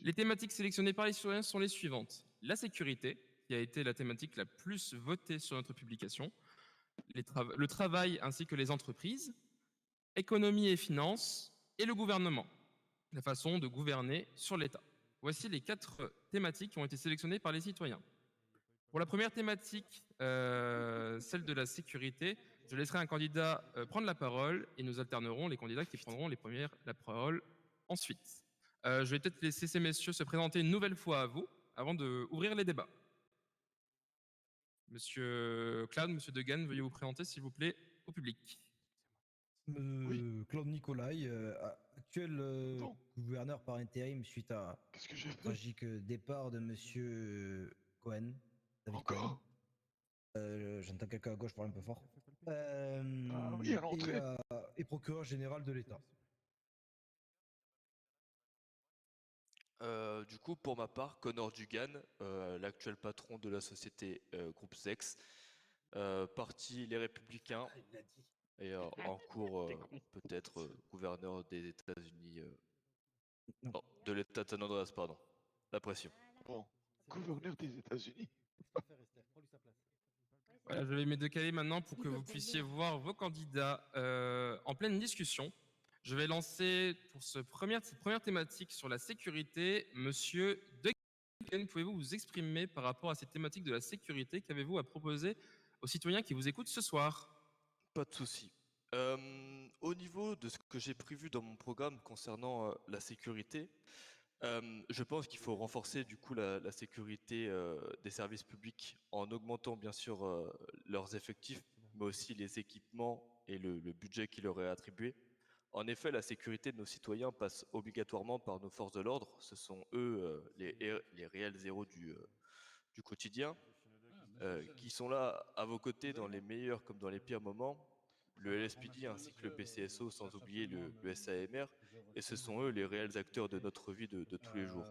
Les thématiques sélectionnées par les citoyens sont les suivantes. La sécurité, qui a été la thématique la plus votée sur notre publication, le travail ainsi que les entreprises, économie et finances, et le gouvernement, la façon de gouverner sur l'État. Voici les 4 thématiques qui ont été sélectionnées par les citoyens. Pour la première thématique, celle de la sécurité, je laisserai un candidat prendre la parole et nous alternerons les candidats qui prendront la parole ensuite. Je vais peut-être laisser ces messieurs se présenter une nouvelle fois à vous avant d'ouvrir les débats. Monsieur Claude, Monsieur Degan, veuillez vous présenter s'il vous plaît au public. Claude Nicolai, actuel gouverneur par intérim suite à tragique départ de Monsieur Cohen, David Cohen. J'entends quelqu'un à gauche parler un peu fort. Oui, à l'entrée. Et procureur général de l'État. Du coup, pour ma part, Connor Dugan, l'actuel patron de la société Groupe Sex, parti Les Républicains, et en cours peut-être gouverneur des États-Unis, non, de l'État de San Andreas, pardon. La pression. Bon, gouverneur des États-Unis. Voilà, je vais me décaler maintenant pour que vous puissiez voir vos candidats en pleine discussion. Je vais lancer pour cette première thématique sur la sécurité. Monsieur Degan, pouvez-vous vous exprimer par rapport à cette thématique de la sécurité? Qu'avez-vous à proposer aux citoyens qui vous écoutent ce soir? Pas de souci. Au niveau de ce que j'ai prévu dans mon programme concernant la sécurité, je pense qu'il faut renforcer du coup la sécurité des services publics en augmentant bien sûr leurs effectifs, mais aussi les équipements et le budget qui leur est attribué. En effet, la sécurité de nos citoyens passe obligatoirement par nos forces de l'ordre. Ce sont eux les réels héros du quotidien, qui sont là à vos côtés dans les meilleurs comme dans les pires moments. Le LSPD ainsi que le PCSO, sans oublier le SAMR, et ce sont eux les réels acteurs de notre vie de tous les jours.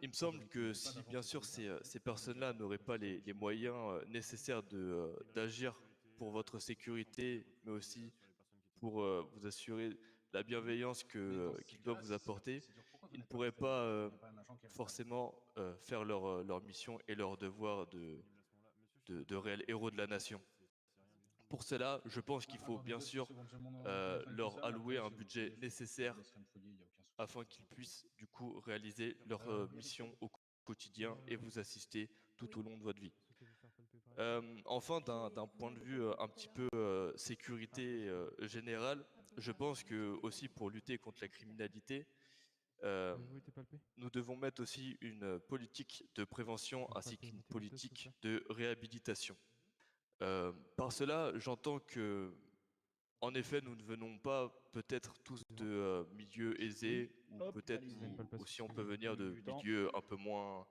Il me semble que si bien sûr ces personnes-là n'auraient pas les moyens nécessaires d'agir pour votre sécurité, mais aussi pour vous assurer la bienveillance qu'ils doivent vous apporter, ils ne pourraient pas forcément faire leur mission et leur devoir de réels héros de la nation. Pour cela, je pense qu'il faut bien sûr leur allouer un budget nécessaire afin qu'ils puissent du coup réaliser leur mission au quotidien et vous assister tout au long de votre vie. Enfin, d'un point de vue un petit peu sécurité générale, je pense que aussi pour lutter contre la criminalité, nous devons mettre aussi une politique de prévention ainsi qu'une politique de réhabilitation. Par cela, j'entends que, en effet, nous ne venons pas peut-être tous de milieux aisés, ou peut-être aussi on peut venir de milieux un peu moins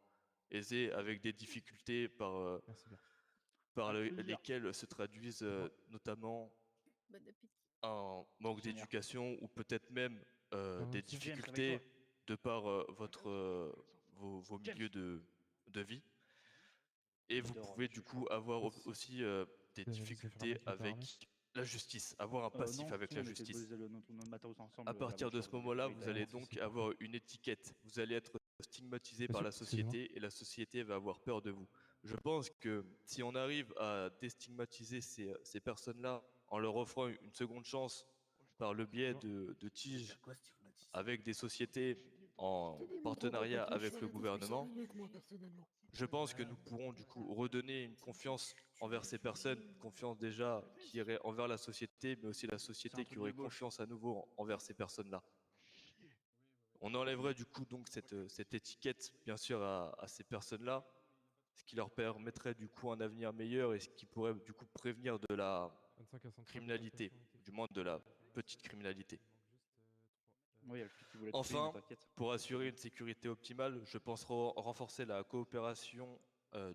aisés, avec des difficultés par lesquelles se traduisent notamment un manque d'éducation, ou peut-être même des difficultés de par vos milieux de vie. Et vous pouvez du coup avoir aussi des difficultés avec la justice, avoir un passif avec la justice. À partir de ce moment-là, vous allez donc avoir une étiquette. Vous allez être stigmatisé par la société et la société va avoir peur de vous. Je pense que si on arrive à déstigmatiser ces personnes-là en leur offrant une seconde chance par le biais de tiges avec des sociétés en partenariat avec le gouvernement, je pense que nous pourrons du coup redonner une confiance envers ces personnes, une confiance déjà qui irait envers la société, mais aussi la société qui aurait confiance à nouveau envers ces personnes-là. On enlèverait du coup donc cette étiquette bien sûr à ces personnes-là, ce qui leur permettrait du coup un avenir meilleur et ce qui pourrait du coup prévenir de la criminalité, du moins de la petite criminalité. Enfin, pour assurer une sécurité optimale, je pense renforcer la coopération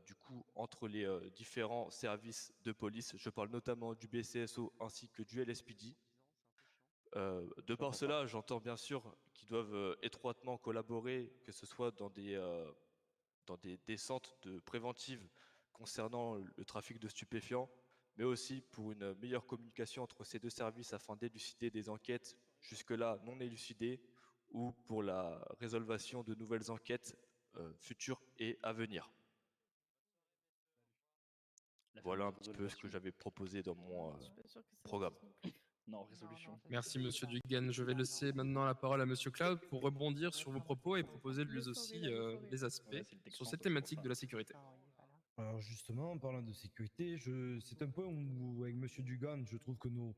du coup entre les différents services de police. Je parle notamment du BCSO ainsi que du LSPD. De par cela, j'entends bien sûr qu'ils doivent étroitement collaborer, que ce soit dans des descentes préventives concernant le trafic de stupéfiants, mais aussi pour une meilleure communication entre ces deux services afin d'élucider des enquêtes jusque-là non élucidées, ou pour la résolution de nouvelles enquêtes futures et à venir. Voilà un petit peu ce que j'avais proposé dans mon programme. Non, résolution. Merci Monsieur Dugan. Je vais laisser maintenant la parole à Monsieur Cloud pour rebondir sur vos propos et proposer lui aussi les aspects sur cette thématique de la sécurité. Alors justement, en parlant de sécurité, c'est un point où avec Monsieur Dugan, je trouve que nos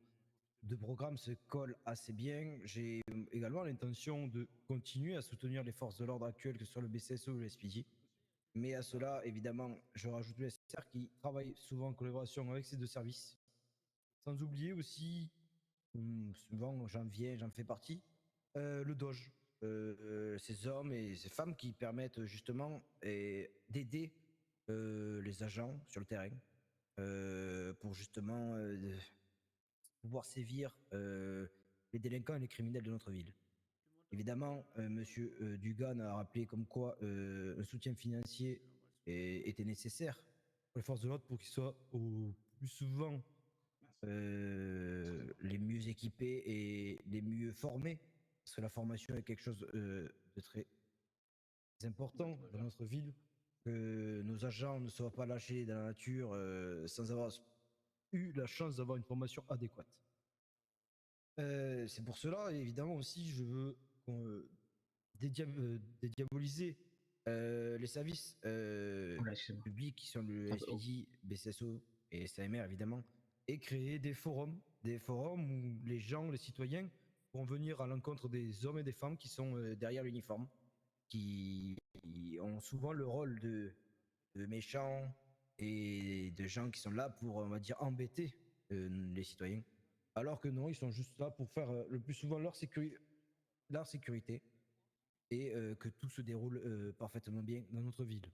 deux programmes se collent assez bien. J'ai également l'intention de continuer à soutenir les forces de l'ordre actuelles, que ce soit le BCSO ou le SPJ. Mais à cela, évidemment, je rajoute le SR qui travaille souvent en collaboration avec ces deux services. Sans oublier aussi, souvent j'en fais partie, le Doge. Ces hommes et ces femmes qui permettent justement d'aider les agents sur le terrain pour justement pouvoir sévir les délinquants et les criminels de notre ville. Évidemment, Monsieur Dugan a rappelé comme quoi un soutien financier était nécessaire pour les forces de l'ordre pour qu'ils soient au plus souvent les mieux équipés et les mieux formés. Parce que la formation est quelque chose de très important dans notre ville, que nos agents ne soient pas lâchés dans la nature sans avoir eu la chance d'avoir une formation adéquate. C'est pour cela, évidemment aussi, je veux dédiaboliser les services publics qui sont le SPD, BCSO et SAMR évidemment, et créer des forums où les gens, les citoyens pourront venir à l'encontre des hommes et des femmes qui sont derrière l'uniforme, qui ont souvent le rôle de méchants et de gens qui sont là pour, on va dire, embêter les citoyens. Alors que non, ils sont juste là pour faire le plus souvent leur sécurité et que tout se déroule parfaitement bien dans notre ville.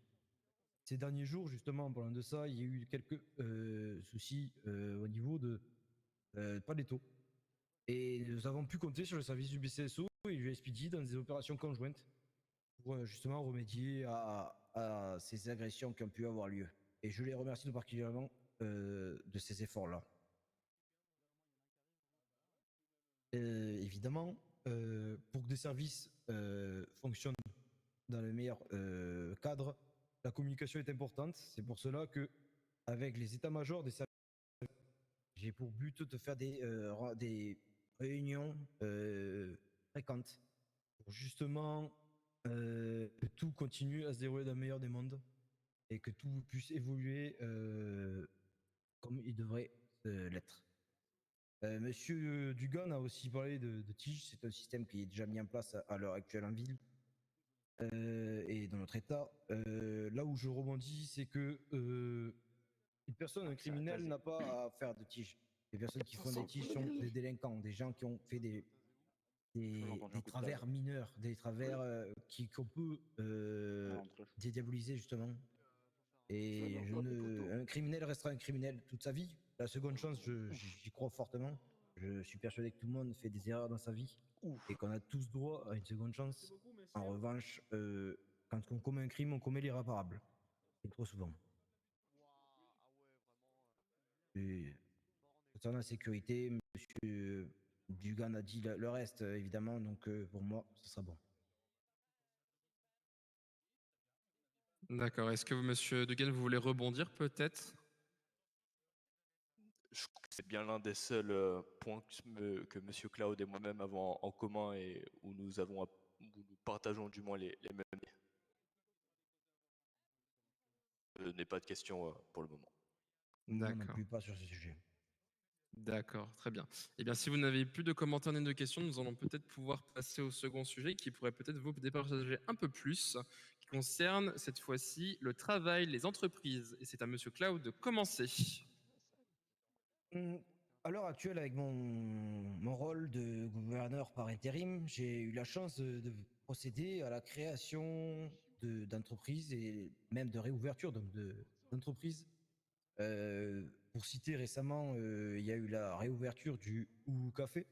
Ces derniers jours, justement, en parlant de ça, il y a eu quelques soucis au niveau de Paletto. Et nous avons pu compter sur le service du BCSO et du SPD dans des opérations conjointes pour justement remédier à ces agressions qui ont pu avoir lieu. Et je les remercie tout particulièrement de ces efforts-là. Évidemment, pour que des services fonctionnent dans le meilleur cadre, la communication est importante. C'est pour cela que, avec les états-majors des services, j'ai pour but de faire des réunions fréquentes pour justement que tout continue à se dérouler dans le meilleur des mondes et que tout puisse évoluer comme il devrait l'être. Monsieur Dugan a aussi parlé de TIGE, c'est un système qui est déjà mis en place à l'heure actuelle en ville et dans notre état. Là où je rebondis, c'est que une personne, un criminel, n'a pas à faire de TIGE. Les personnes qui font des TIGE sont des délinquants, des gens qui ont fait des travers mineurs, des travers qu'on peut dédiaboliser justement. Et un criminel restera un criminel toute sa vie. La seconde chance, j'y crois fortement. Je suis persuadé que tout le monde fait des erreurs dans sa vie et qu'on a tous droit à une seconde chance. En revanche, quand on commet un crime, on commet l'irréparable. Et trop souvent. Et concernant la sécurité, monsieur Dugan a dit le reste, évidemment, donc pour moi, ce sera bon. D'accord. Est-ce que Monsieur Dugan, vous voulez rebondir peut-être? Je crois que c'est bien l'un des seuls points que Monsieur Cloud et moi-même avons en commun et où nous partageons du moins les mêmes. Je n'ai pas de questions pour le moment. Moi non plus, pas sur ce sujet. D'accord, très bien. Eh bien, si vous n'avez plus de commentaires ni de questions, nous allons peut-être pouvoir passer au second sujet qui pourrait peut-être vous départager un peu plus, qui concerne cette fois-ci le travail, les entreprises. Et c'est à Monsieur Cloud de commencer. À l'heure actuelle, avec mon rôle de gouverneur par intérim, j'ai eu la chance de procéder à la création d'entreprises et même de réouverture d'entreprises. Pour citer récemment, il y a eu la réouverture du Ou Café.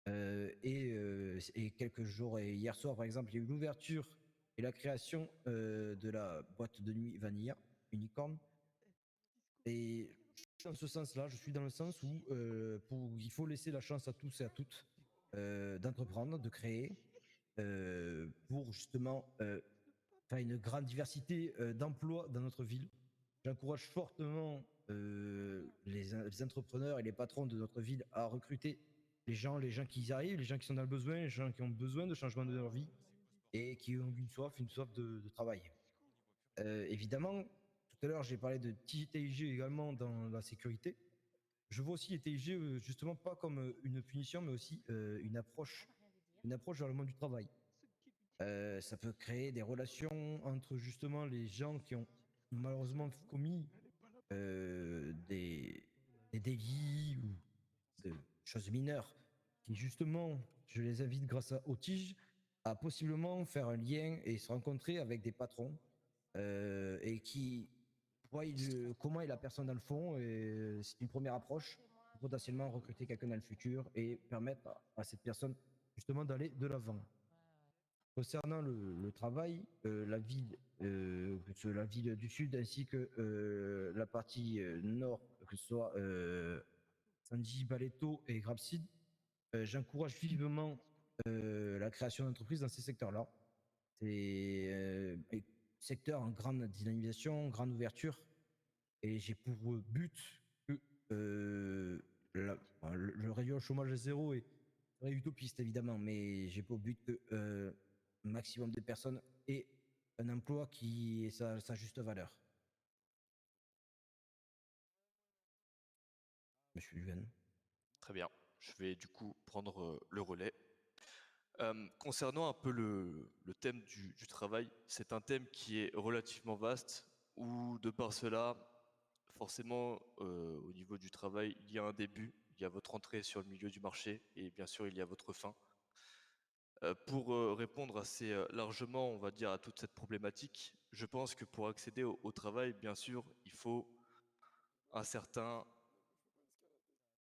Et quelques jours, et hier soir par exemple, il y a eu l'ouverture et la création de la boîte de nuit Vanilla, Unicorn. Et dans ce sens-là, je suis dans le sens où il faut laisser la chance à tous et à toutes d'entreprendre, de créer pour justement faire une grande diversité d'emplois dans notre ville. J'encourage fortement les entrepreneurs et les patrons de notre ville à recruter les gens qui arrivent, les gens qui sont dans le besoin, les gens qui ont besoin de changement de leur vie et qui ont une soif de travail. Évidemment, tout à l'heure, j'ai parlé de TIG également dans la sécurité. Je vois aussi les TIG justement pas comme une punition, mais aussi une approche vers le monde du travail. Ça peut créer des relations entre justement les gens qui ont malheureusement commis des délits ou de choses mineures, qui justement, je les invite grâce au TIG à possiblement faire un lien et se rencontrer avec des patrons et qui voient comment est la personne dans le fond. Et c'est une première approche pour potentiellement recruter quelqu'un dans le futur et permettre à cette personne justement d'aller de l'avant. Concernant le travail, la ville du sud ainsi que la partie nord, que ce soit Sanji, Baleto et Grapsid, j'encourage vivement la création d'entreprises dans ces secteurs-là. C'est un secteur en grande dynamisation, grande ouverture, et j'ai pour but que le réduire le chômage à zéro est utopiste évidemment, mais j'ai pour but que un maximum de personnes aient un emploi qui est sa juste valeur. Monsieur Luen. Très bien. Je vais du coup prendre le relais. Concernant un peu le thème du travail, c'est un thème qui est relativement vaste, où de par cela, forcément, au niveau du travail, il y a un début, il y a votre entrée sur le milieu du marché, et bien sûr, il y a votre fin. Pour répondre assez largement, on va dire, à toute cette problématique, je pense que pour accéder au travail, bien sûr, il faut un certain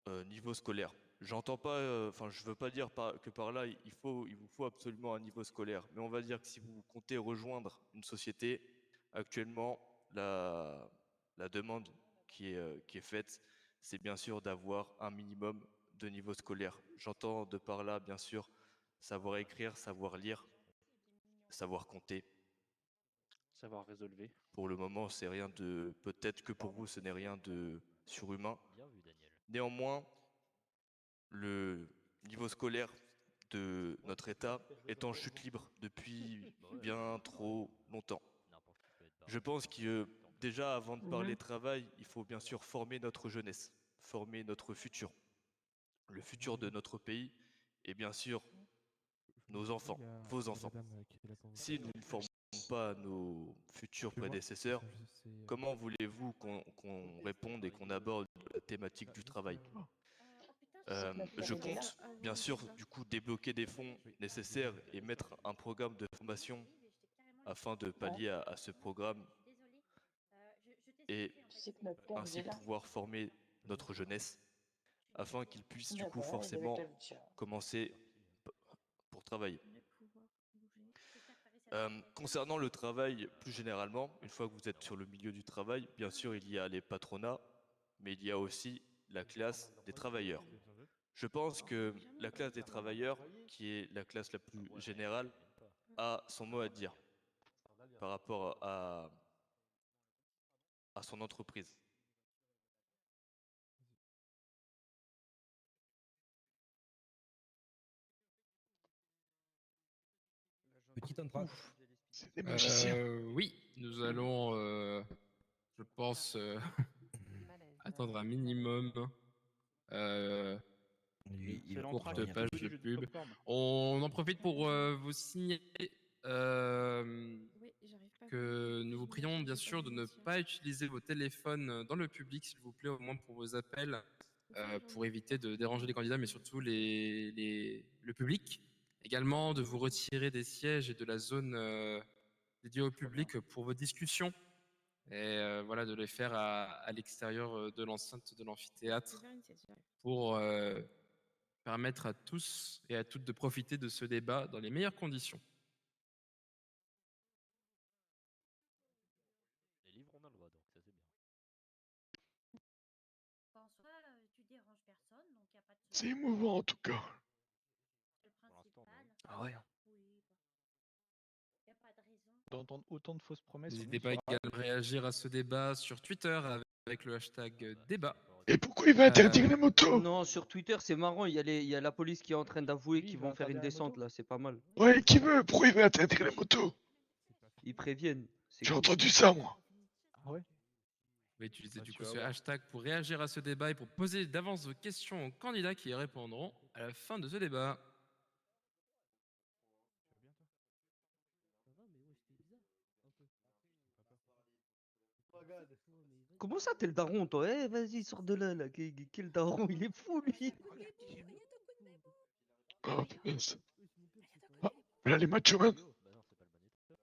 niveau scolaire. J'entends pas, enfin, je veux pas dire que par là, il vous faut absolument un niveau scolaire. Mais on va dire que si vous comptez rejoindre une société, actuellement, la demande qui est faite, c'est bien sûr d'avoir un minimum de niveau scolaire. J'entends de par là, bien sûr, savoir écrire, savoir lire, savoir compter. Savoir résolver. Pour le moment, c'est rien de, peut-être que pour vous, ce n'est rien de surhumain. Bien vu, Daniel. Néanmoins, le niveau scolaire de notre État est en chute libre depuis bien trop longtemps. Je pense que déjà, avant de parler travail, il faut bien sûr former notre jeunesse, former notre futur, le futur de notre pays et bien sûr nos enfants, vos enfants. Si nous ne formons pas nos futurs prédécesseurs, comment voulez-vous qu'on réponde et qu'on aborde la thématique du travail ? Je compte bien sûr du coup débloquer des fonds nécessaires et mettre un programme de formation afin de pallier à ce programme et ainsi pouvoir former notre jeunesse afin qu'ils puissent du coup forcément commencer pour travailler. Concernant le travail plus généralement, une fois que vous êtes sur le milieu du travail, bien sûr il y a les patronats, mais il y a aussi la classe des travailleurs. Je pense que la classe des travailleurs, qui est la classe la plus générale, a son mot à dire par rapport à son entreprise. Petite entrave. C'est des magiciens. Oui, nous allons, je pense, attendre un minimum. Une courte page de pub. On en profite pour vous signaler que nous vous prions bien sûr de ne pas utiliser vos téléphones dans le public, s'il vous plaît, au moins pour vos appels, pour éviter de déranger les candidats, mais surtout le public. Également, de vous retirer des sièges et de la zone dédiée au public pour vos discussions. Et voilà, de les faire à l'extérieur de l'enceinte de l'amphithéâtre pour permettre à tous et à toutes de profiter de ce débat dans les meilleures conditions. Les livres, on a le droit, donc ça c'est bien. En soi, tu déranges personne, donc il n'y a pas de souci. C'est émouvant en tout cas. C'est le principal. Ah ouais. Oui, d'entendre autant de fausses promesses. N'hésitez pas également à réagir à ce débat sur Twitter avec le hashtag débat. Et pourquoi il va interdire les motos? Non, sur Twitter, c'est marrant. Il y a la police qui est en train d'avouer qu'ils vont faire une descente là. C'est pas mal. Ouais, qui veut? Pourquoi il veut interdire les motos? Ils préviennent. C'est J'ai cool. entendu ça, moi. Ah ouais? Vous pouvez utiliser Ah, du tu coup vas ce voir. hashtag pour réagir à ce débat et pour poser d'avance vos questions aux candidats qui y répondront à la fin de ce débat. Comment ça, t'es le daron, toi? Eh, vas-y, sors de là, là. Quel daron? Il est fou, lui. Oh, punaise. Ah, là, les macho man. Bah non, c'est pas le magnéto.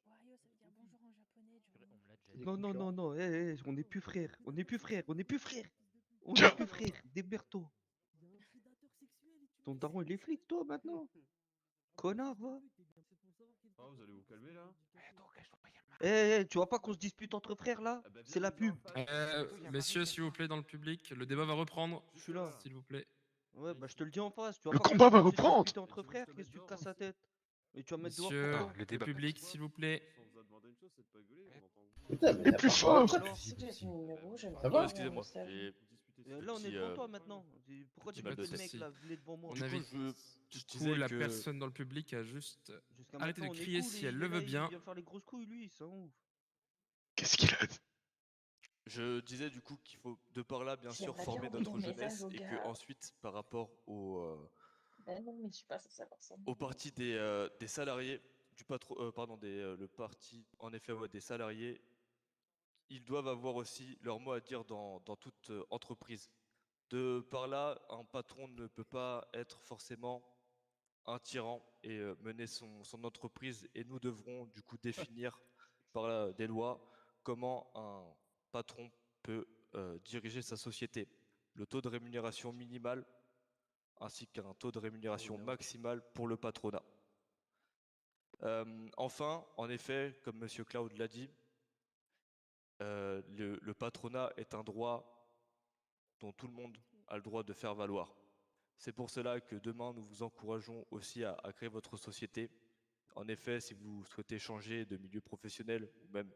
Wario, ça veut dire bonjour en japonais. Purée, on me l'a déjà Les dit. Non, non, non, concurrents. non. On n'est plus frères. On n'est plus frères. On n'est plus frères. On Tiens. n'est plus frères. Déberto. Ton daron, il est flic, toi, maintenant. Connard, va. Ah, vous allez vous calmer là? Tu vois pas qu'on se dispute entre frères, là? Ah bah, viens, C'est la on est en pub. face. Messieurs, s'il vous plaît, dans le public, le débat va reprendre. Je suis là. S'il vous plaît. Ouais, bah, je te le dis en face. Tu vois Le pas qu'on combat va continue de se reprendre. disputer entre frères? Qu'est-ce que tu te casses la tête? Et tu vas me mettre dehors Messieurs, pour quoi? le public, s'il vous plaît. On vous a demandé une chose, c'est de pas gueuler, on entend. Putain, mais Et t'as plus pas fort. compris. Alors, Si tu as ton numéro, j'aimerais Ça bien va? avoir Excusez-moi. un message. là, on est petit, devant toi maintenant. Pourquoi petit tu mal veux de que le tête. mec là venez devant moi? On Du coup, invite je du coup disais la que- personne dans le public à juste Jusqu'à arrêter de maintenant, on est crier cool, si et elle il le est là, veut bien. Il vient faire les grosses couilles, lui, c'est un ouf. Qu'est-ce qu'il a dit? Je disais du coup qu'il faut de par là bien sûr J'aimerais bien former envoyer notre un message jeunesse au et que gars. ensuite par rapport Ben non, mais je suis pas censée savoir ça. au parti des salariés du patron pardon le parti en effet ouais, des salariés, ils doivent avoir aussi leur mot à dire dans toute entreprise. De par là, un patron ne peut pas être forcément un tyran et mener son entreprise et nous devrons du coup définir par des lois comment un patron peut diriger sa société. Le taux de rémunération minimal ainsi qu'un taux de rémunération maximal pour le patronat. Enfin, en effet, comme Monsieur Cloud l'a dit, le patronat est un droit dont tout le monde a le droit de faire valoir. C'est pour cela que demain, nous vous encourageons aussi à créer votre société. En effet, si vous souhaitez changer de milieu professionnel ou même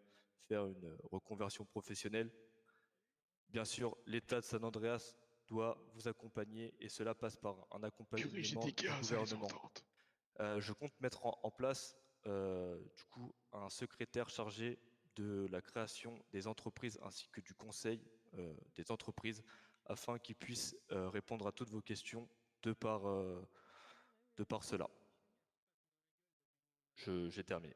faire une reconversion professionnelle, bien sûr, l'État de San Andreas doit vous accompagner et cela passe par un Purée, j'ai accompagnement des du gaz à les gouvernement. entendre. Je compte mettre en place du coup un secrétaire chargé de la création des entreprises ainsi que du conseil des entreprises afin qu'il puisse répondre à toutes vos questions de par cela. J'ai terminé.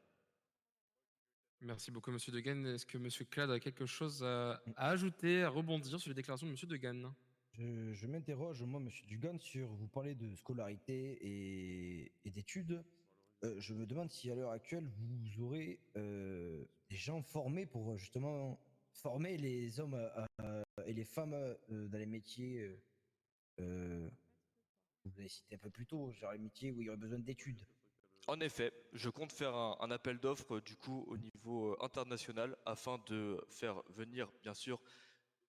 Merci beaucoup, Monsieur Degan. Est-ce que Monsieur Clad a quelque chose à ajouter, à rebondir sur les déclarations de Monsieur Degan? Je m'interroge, moi, monsieur Dugan, sur vous parlez de scolarité et d'études. Je me demande si à l'heure actuelle, vous aurez des gens formés pour justement former les hommes et les femmes dans les métiers. Vous avez cité un peu plus tôt, genre les métiers où il y aurait besoin d'études. En effet, je compte faire un appel d'offres du coup au niveau international afin de faire venir, bien sûr,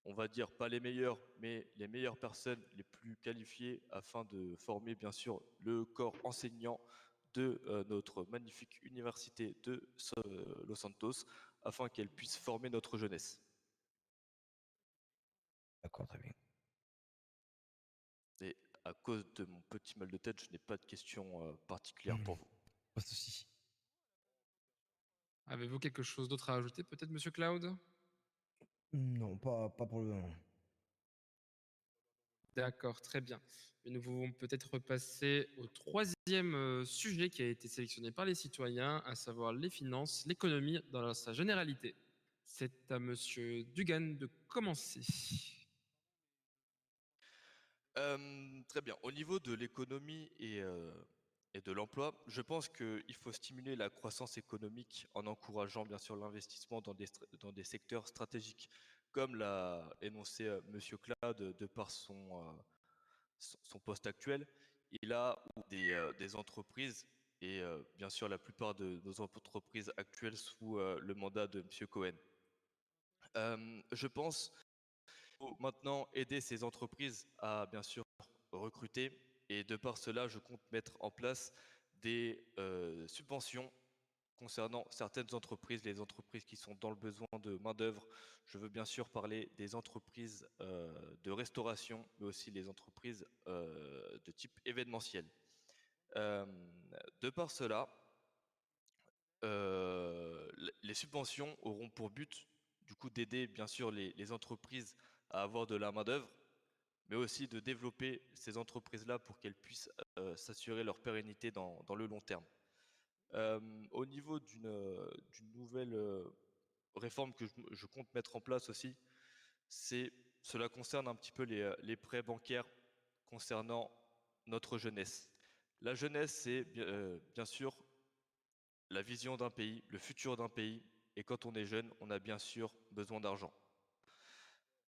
on va dire pas les meilleurs, mais les meilleures personnes les plus qualifiées afin de former bien sûr le corps enseignant de notre magnifique université de Los Santos afin qu'elle puisse former notre jeunesse. D'accord, très bien. Et à cause de mon petit mal de tête, je n'ai pas de questions particulières pour vous. Pas de souci. Avez-vous quelque chose d'autre à ajouter, peut-être, Monsieur Cloud? Non, pas pour le moment. D'accord, très bien. Et nous pouvons peut-être repasser au troisième sujet qui a été sélectionné par les citoyens, à savoir les finances, l'économie dans sa généralité. C'est à Monsieur Dugan de commencer. Très bien. Au niveau de l'économie et de l'emploi, je pense qu'il faut stimuler la croissance économique en encourageant bien sûr l'investissement dans des secteurs stratégiques, comme l'a énoncé Monsieur Claude de par son poste actuel. Il a des entreprises et bien sûr la plupart de nos entreprises actuelles sous le mandat de Monsieur Cohen. Je pense faut maintenant aider ces entreprises à bien sûr recruter et de par cela, je compte mettre en place des subventions concernant certaines entreprises, les entreprises qui sont dans le besoin de main-d'œuvre. Je veux bien sûr parler des entreprises de restauration, mais aussi les entreprises de type événementiel. Euh, de par cela, les subventions auront pour but du coup d'aider bien sûr les entreprises à avoir de la main-d'œuvre, mais aussi de développer ces entreprises-là pour qu'elles puissent s'assurer leur pérennité dans le long terme. Au niveau d'une nouvelle réforme que je compte mettre en place aussi, cela concerne un petit peu les prêts bancaires concernant notre jeunesse. La jeunesse, c'est bien sûr la vision d'un pays, le futur d'un pays, et quand on est jeune, on a bien sûr besoin d'argent.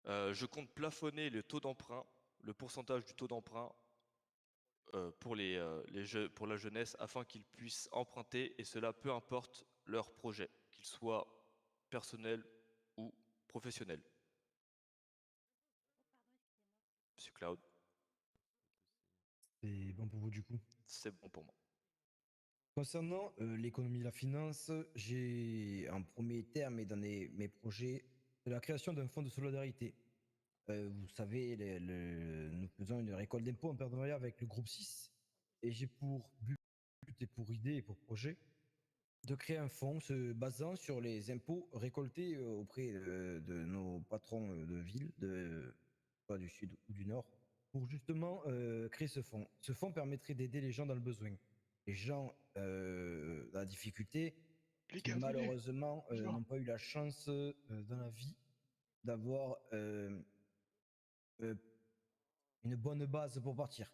Je compte plafonner le taux d'emprunt, le pourcentage du taux d'emprunt pour pour la jeunesse afin qu'ils puissent emprunter, et cela peu importe leur projet, qu'ils soient personnels ou professionnels. Monsieur Cloud, C'est bon pour vous du coup. c'est bon pour moi. Concernant l'économie et la finance, j'ai en premier terme et dans mes projets la création d'un fonds de solidarité. Vous savez, nous faisons une récolte d'impôts en partenariat avec le groupe 6 et j'ai pour but et pour idée et pour projet de créer un fonds se basant sur les impôts récoltés auprès de nos patrons de ville, soit du sud ou du nord, pour justement créer ce fonds. Ce fonds permettrait d'aider les gens dans le besoin, les gens dans la difficulté, Les qui gars, venez. malheureusement On y va. n'ont pas eu la chance dans la vie d'avoir une bonne base pour partir.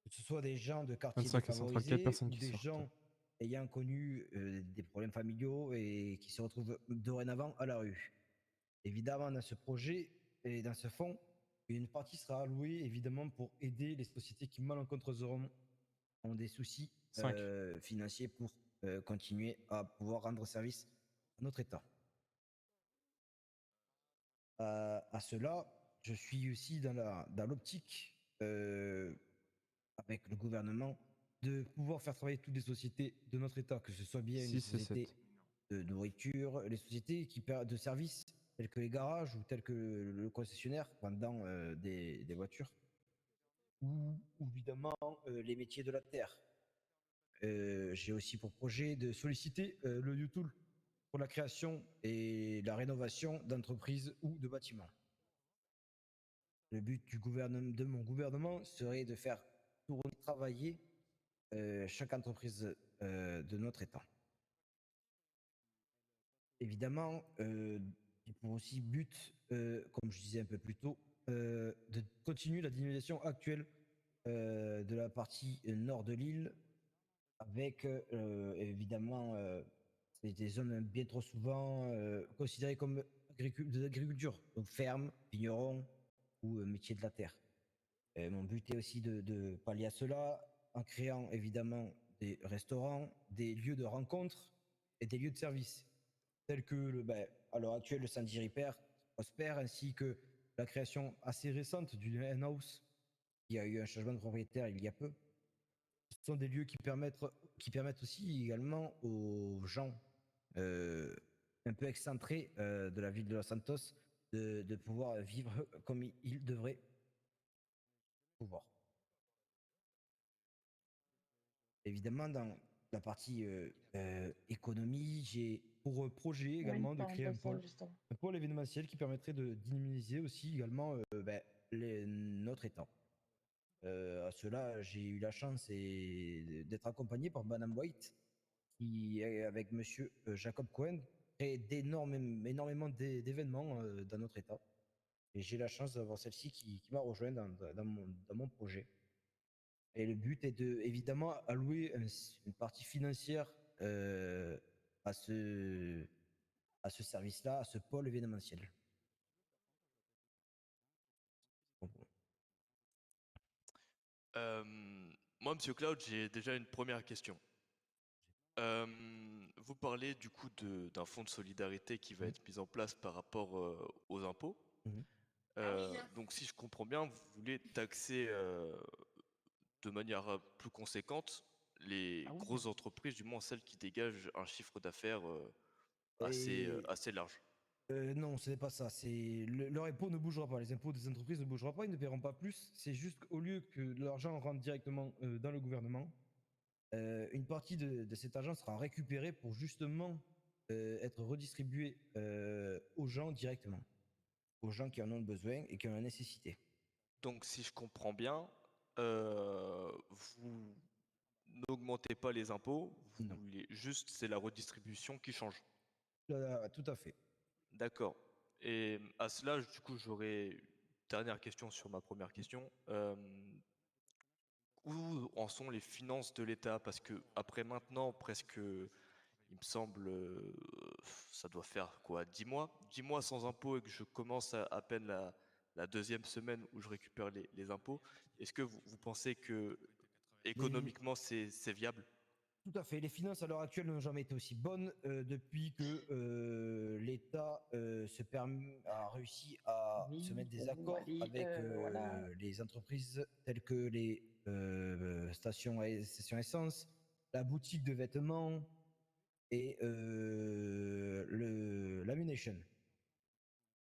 Que ce soit des gens de quartiers 25 à 134 défavorisés personnes ou qui des sortent. gens ayant connu des problèmes familiaux et qui se retrouvent dorénavant à la rue. Évidemment, dans ce projet et dans ce fonds, une partie sera allouée évidemment pour aider les sociétés qui malencontreusement ont des soucis 5. financiers pour continuer à pouvoir rendre service à notre État. À cela, je suis aussi dans l'optique avec le gouvernement de pouvoir faire travailler toutes les sociétés de notre État, que ce soit bien les 6 et sociétés 7. de nourriture, les sociétés de services tels que les garages ou tels que le concessionnaire vendant des voitures, ou évidemment les métiers de la terre. J'ai aussi pour projet de solliciter le UTool pour la création et la rénovation d'entreprises ou de bâtiments. Le but de mon gouvernement serait de faire tourner, travailler chaque entreprise de notre État. Évidemment, il pour aussi but, comme je disais un peu plus tôt, de continuer la dynamisation actuelle de la partie nord de l'île, avec évidemment des zones bien trop souvent considérées comme de l'agriculture, donc fermes, vignerons ou métiers de la terre. Mon but est aussi de pallier à cela en créant évidemment des restaurants, des lieux de rencontre et des lieux de service, tels que à l'heure actuelle le Saint-Diripère prospère, ainsi que la création assez récente du Henhouse, qui a eu un changement de propriétaire il y a peu. Ce sont des lieux qui permettent aussi également aux gens un peu excentrés de la ville de Los Santos de pouvoir vivre comme ils devraient pouvoir. Évidemment, dans la partie économie, j'ai pour projet également de créer un pôle événementiel qui permettrait de dynamiser aussi également notre État. À cela, j'ai eu la chance d'être accompagné par Madame White, qui, avec Monsieur Jacob Cohen, crée énormément d'événements dans notre État. Et j'ai la chance d'avoir celle-ci qui m'a rejoint dans mon projet. Et le but est de, évidemment, allouer une partie financière à ce service-là, à ce pôle événementiel. Moi, Monsieur Cloud, j'ai déjà une première question. Vous parlez du coup d'un fonds de solidarité qui va être mis en place par rapport aux impôts. Donc, si je comprends bien, vous voulez taxer de manière plus conséquente les Ah oui. grosses entreprises, du moins celles qui dégagent un chiffre d'affaires Et assez large. non, ce n'est pas ça. Leur impôt ne bougera pas. Les impôts des entreprises ne bougeront pas. Ils ne paieront pas plus. C'est juste qu'au lieu que l'argent rentre directement dans le gouvernement, une partie de cet argent sera récupérée pour justement être redistribuée aux gens directement, aux gens qui en ont besoin et qui en ont la nécessité. Donc si je comprends bien, vous n'augmentez pas les impôts, Non. juste c'est la redistribution qui change. Tout à fait. D'accord. Et à cela, du coup, j'aurais une dernière question sur ma première question. Où en sont les finances de l'État? Parce que après maintenant, presque, il me semble, ça doit faire quoi, 10 mois? 10 mois sans impôts et que je commence à peine la deuxième semaine où je récupère les impôts. Est-ce que vous pensez que économiquement c'est viable? Tout à fait. Les finances à l'heure actuelle n'ont jamais été aussi bonnes depuis que l'État a réussi à se mettre des accords avec les entreprises telles que les stations essence, la boutique de vêtements et l'ammunition.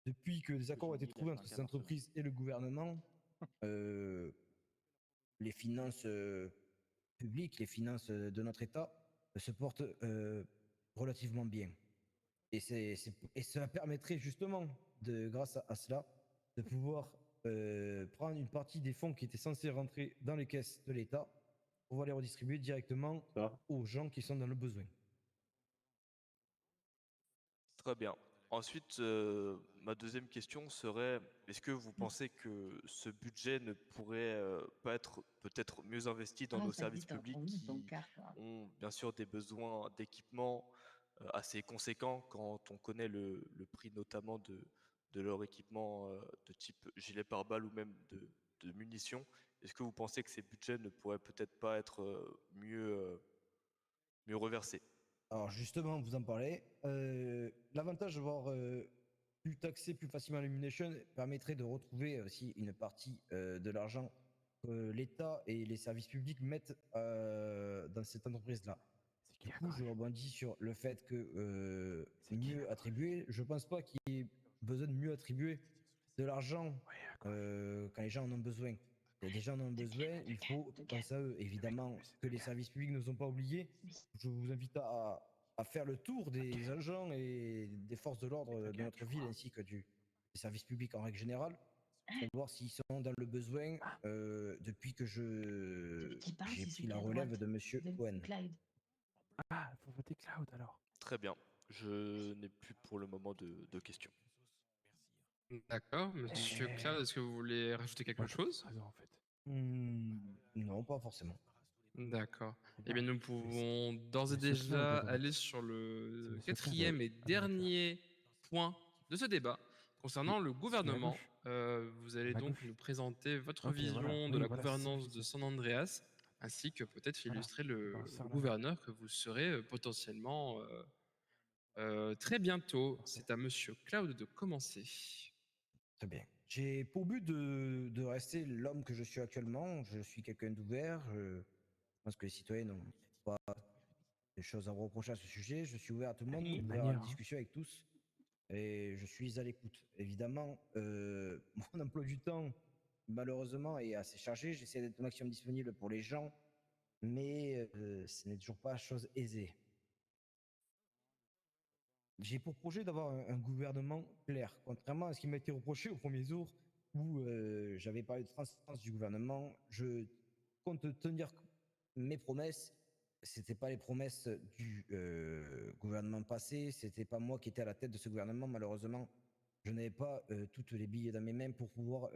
Depuis que des accords ont été trouvés entre ces entreprises et le gouvernement, euh, les finances publiques, les finances de notre État se portent relativement bien. Et cela permettrait justement, grâce à cela, de pouvoir prendre une partie des fonds qui étaient censés rentrer dans les caisses de l'État pour pouvoir les redistribuer directement aux gens qui sont dans le besoin. Très bien. Ensuite, ma deuxième question serait, est-ce que vous pensez que ce budget ne pourrait pas être peut-être mieux investi dans nos services publics qui ont bien sûr des besoins d'équipement assez conséquents quand on connaît le prix notamment de leur équipement de type gilet pare-balles ou même de munitions? Est-ce que vous pensez que ces budgets ne pourraient peut-être pas être mieux reversés? Alors justement, vous en parlez. L'avantage d'avoir pu taxer plus facilement l'ammunition permettrait de retrouver aussi une partie de l'argent que l'État et les services publics mettent dans cette entreprise-là. Du coup, je rebondis sur le fait que mieux attribuer, je pense pas qu'il y ait besoin de mieux attribuer de l'argent quand les gens en ont besoin. Et les gens en ont besoin, il faut penser à eux. Évidemment que les services publics ne sont pas oubliés. Je vous invite à faire le tour des agents et des forces de l'ordre de notre ville ainsi que des services publics en règle générale pour voir s'ils sont dans le besoin depuis que j'ai pris la relève de Monsieur Cohen. Ah, faut voter Cloud alors. Très bien. Je n'ai plus pour le moment de questions. D'accord. Monsieur Cloud, est-ce que vous voulez rajouter quelque chose? En fait. Non, pas forcément. D'accord. Eh bien, nous pouvons d'ores et Monsieur Cloud, déjà donc. aller sur C'est le Monsieur Cloud. quatrième et dernier point de ce débat concernant le Celui à gouvernement. gauche. Vous allez À ma donc gauche. nous présenter votre Ok, vision voilà. de Oui, la voilà, c'est ça que gouvernance je de disais. San Andreas, ainsi que peut-être Voilà. illustrer Ben, le ça, là. gouverneur que vous serez potentiellement très bientôt. C'est à Monsieur Cloud de commencer. Très bien. J'ai pour but de rester l'homme que je suis actuellement. Je suis quelqu'un d'ouvert. Je pense que les citoyens n'ont pas des choses à me reprocher à ce sujet. Je suis ouvert à tout le monde, Une ouvert à la manière, hein. discussion avec tous. Et je suis à l'écoute. Évidemment, mon emploi du temps, malheureusement, est assez chargé. J'essaie d'être au maximum disponible pour les gens, mais ce n'est toujours pas chose aisée. J'ai pour projet d'avoir un gouvernement clair, contrairement à ce qui m'a été reproché au premier jour où j'avais parlé de transparence du gouvernement. Je compte tenir mes promesses. C'était pas les promesses du gouvernement passé. C'était pas moi qui étais à la tête de ce gouvernement. Malheureusement, je n'avais pas toutes les billes dans mes mains pour pouvoir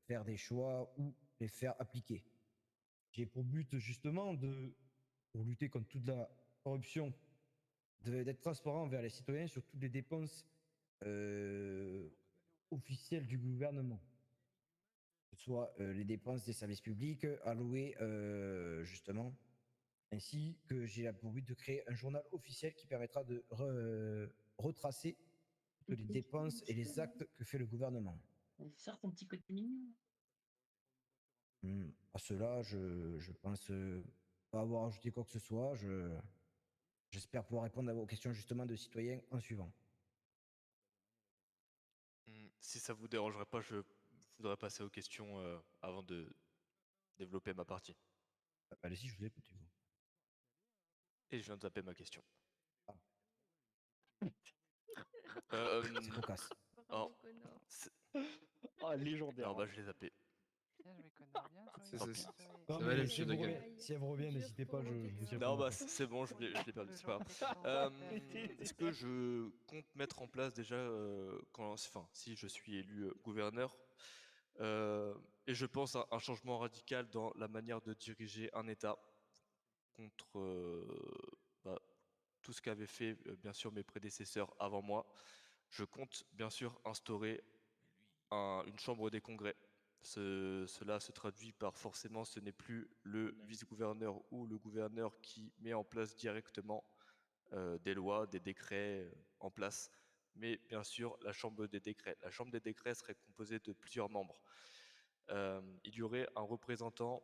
faire des choix ou les faire appliquer. J'ai pour but justement pour lutter contre toute la corruption, d'être transparent envers les citoyens sur toutes les dépenses officielles du gouvernement, que ce soit les dépenses des services publics allouées justement, ainsi que j'ai pour but de créer un journal officiel qui permettra de retracer toutes les dépenses et les actes que fait le gouvernement. Sors ton petit côté mignon. À cela, je pense pas avoir ajouté quoi que ce soit. J'espère pouvoir répondre à vos questions justement de citoyens en suivant. Si ça vous dérangerait pas, je voudrais passer aux questions avant de développer ma partie. Allez-y, je vous écoute. Du coup. Et je viens de zapper ma question. Ah. C'est Euh, cocasse. oh, Ah, légendaire. non, bah je l'ai zappé. Non, Ça va aller, mais monsieur Degan. si elle vous revient, n'hésitez pas, je vous réponds. Non, bah c'est bon, je l'ai perdu, c'est pas grave. Ce que je compte mettre en place déjà, si je suis élu gouverneur, et je pense à un changement radical dans la manière de diriger un État contre bah, tout ce qu'avaient fait bien sûr mes prédécesseurs avant moi. Je compte bien sûr instaurer une chambre des congrès. Cela se traduit par forcément ce n'est plus le vice-gouverneur ou le gouverneur qui met en place directement des lois, des décrets en place, mais bien sûr la chambre des décrets. La chambre des décrets serait composée de plusieurs membres. Il y aurait un représentant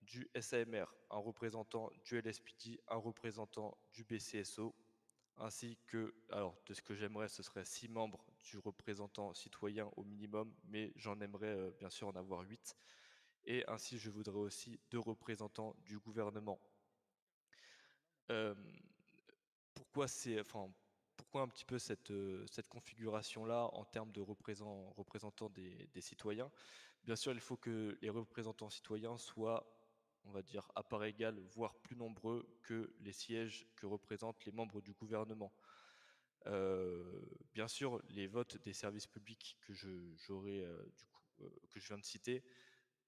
du SAMR, un représentant du LSPD, un représentant du BCSO, ainsi que, alors de ce que j'aimerais, ce serait 6 membres du représentant citoyen au minimum, mais j'en aimerais bien sûr en avoir 8. Et ainsi, je voudrais aussi 2 représentants du gouvernement. Euh, pourquoi un petit peu cette configuration-là en termes de représentants des citoyens? Bien sûr, il faut que les représentants citoyens soient, on va dire, à part égale, voire plus nombreux que les sièges que représentent les membres du gouvernement. Bien sûr, les votes des services publics que que je viens de citer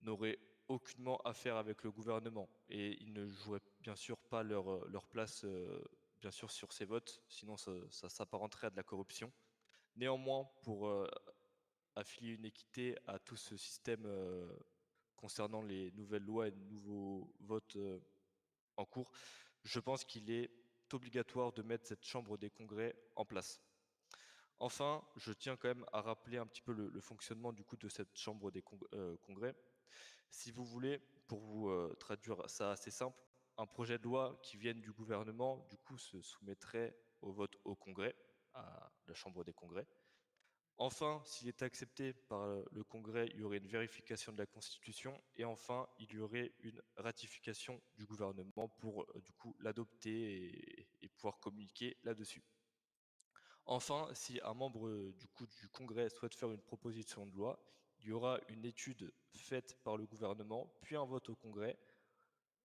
n'auraient aucunement affaire avec le gouvernement et ils ne joueraient bien sûr pas leur place bien sûr sur ces votes, sinon ça s'apparenterait à de la corruption. Néanmoins, pour affilier une équité à tout ce système concernant les nouvelles lois et nouveaux votes en cours, je pense qu'il est obligatoire de mettre cette chambre des congrès en place. Enfin, je tiens quand même à rappeler un petit peu le fonctionnement du coup de cette chambre des congrès. Si vous voulez, pour vous traduire ça assez simple, un projet de loi qui vienne du gouvernement, du coup, se soumettrait au vote au congrès, à la chambre des congrès. Enfin, s'il est accepté par le congrès, il y aurait une vérification de la Constitution et enfin, il y aurait une ratification du gouvernement pour du coup l'adopter et pouvoir communiquer là-dessus. Enfin, si un membre du Congrès souhaite faire une proposition de loi, il y aura une étude faite par le gouvernement, puis un vote au Congrès,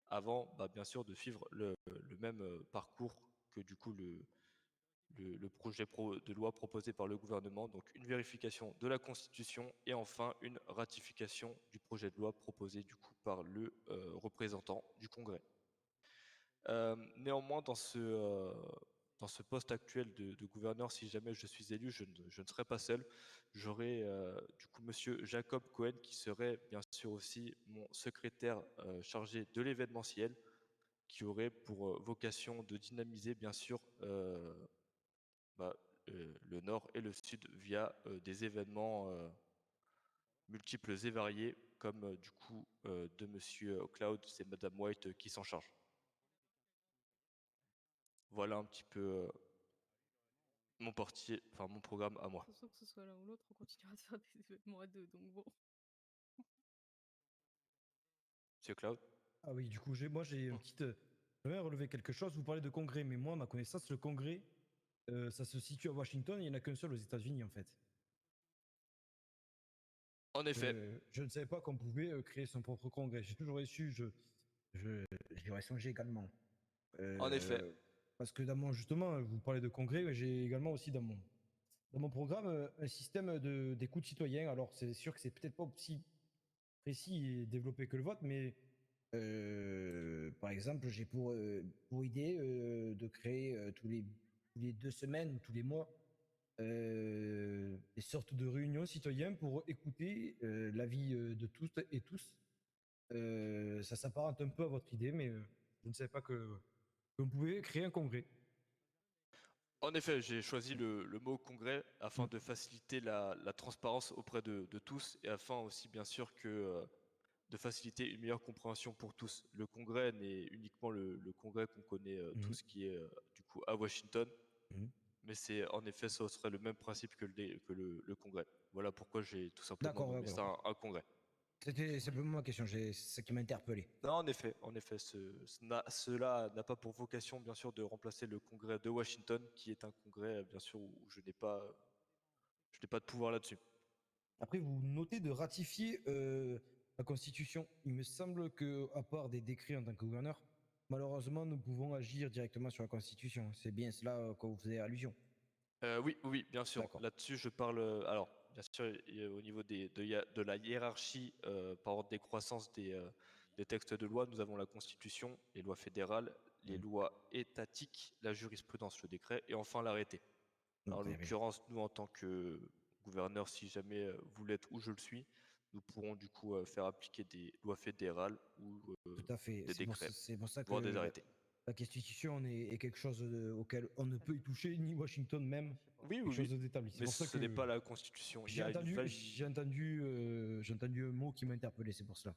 avant bien sûr de suivre le même parcours que du coup le projet de loi proposé par le gouvernement, donc une vérification de la Constitution et enfin une ratification du projet de loi proposé du coup par le représentant du Congrès. Néanmoins, dans ce poste actuel de gouverneur, si jamais je suis élu, je ne serai pas seul. J'aurai du coup Monsieur Jacob Cohen qui serait bien sûr aussi mon secrétaire chargé de l'événementiel, qui aurait pour vocation de dynamiser bien sûr le nord et le sud via des événements multiples et variés, comme du coup de Monsieur Cloud, c'est Madame White qui s'en charge. Voilà un petit peu mon programme à moi. De toute façon, que ce soit l'un ou l'autre, on continuera de faire des événements à deux, donc bon. Monsieur Cloud? Ah oui, du coup, moi j'ai une petite. J'aimerais relever quelque chose. Vous parlez de congrès, mais moi, à ma connaissance, le congrès, ça se situe à Washington. Il n'y en a qu'un seul aux États-Unis, en fait. En effet. Je ne savais pas qu'on pouvait créer son propre congrès. J'ai toujours su, j'y aurais songé également. En effet. Parce que justement, vous parlez de congrès, mais j'ai également aussi dans mon programme un système d'écoute citoyen. Alors, c'est sûr que c'est peut-être pas aussi précis et développé que le vôtre, mais par exemple, j'ai pour idée de créer tous les 2 semaines ou tous les mois des sortes de réunions citoyennes pour écouter l'avis de toutes et tous. Ça s'apparente un peu à votre idée, mais je ne savais pas que vous pouvez créer un congrès. En effet, j'ai choisi le mot congrès afin de faciliter la transparence auprès de tous et afin aussi bien sûr que de faciliter une meilleure compréhension pour tous. Le congrès n'est uniquement le congrès qu'on connaît tous, qui est du coup à Washington, mais c'est en effet, ça serait le même principe que le congrès. Voilà pourquoi j'ai tout simplement D'accord, nommé ça un congrès. C'était simplement ma question, c'est ça qui m'a interpellé. Non, en effet, cela n'a pas pour vocation, bien sûr, de remplacer le congrès de Washington, qui est un congrès, bien sûr, où je n'ai pas de pouvoir là-dessus. Après, vous notez de ratifier la Constitution. Il me semble que, à part des décrets en tant que gouverneur, malheureusement, nous pouvons agir directement sur la Constitution. C'est bien cela qu'on vous faisait allusion. Oui, bien sûr. D'accord. Là-dessus, je parle. Alors, bien sûr, au niveau de la hiérarchie par ordre décroissance des textes de loi, nous avons la Constitution, les lois fédérales, les lois étatiques, la jurisprudence, le décret, et enfin l'arrêté. En Très bien. l'occurrence, nous, en tant que gouverneur, si jamais vous l'êtes ou je le suis, nous pourrons du coup faire appliquer des lois fédérales ou Tout à fait. des décrets, C'est pour ça que voire des arrêtés. la Constitution est quelque chose auquel on ne peut y toucher, ni Washington même. Oui, Quelque chose d'établi. mais ce n'est pas la Constitution. Il y J'ai a une entendu, veille. j'ai entendu un mot qui m'a interpellé, c'est pour cela.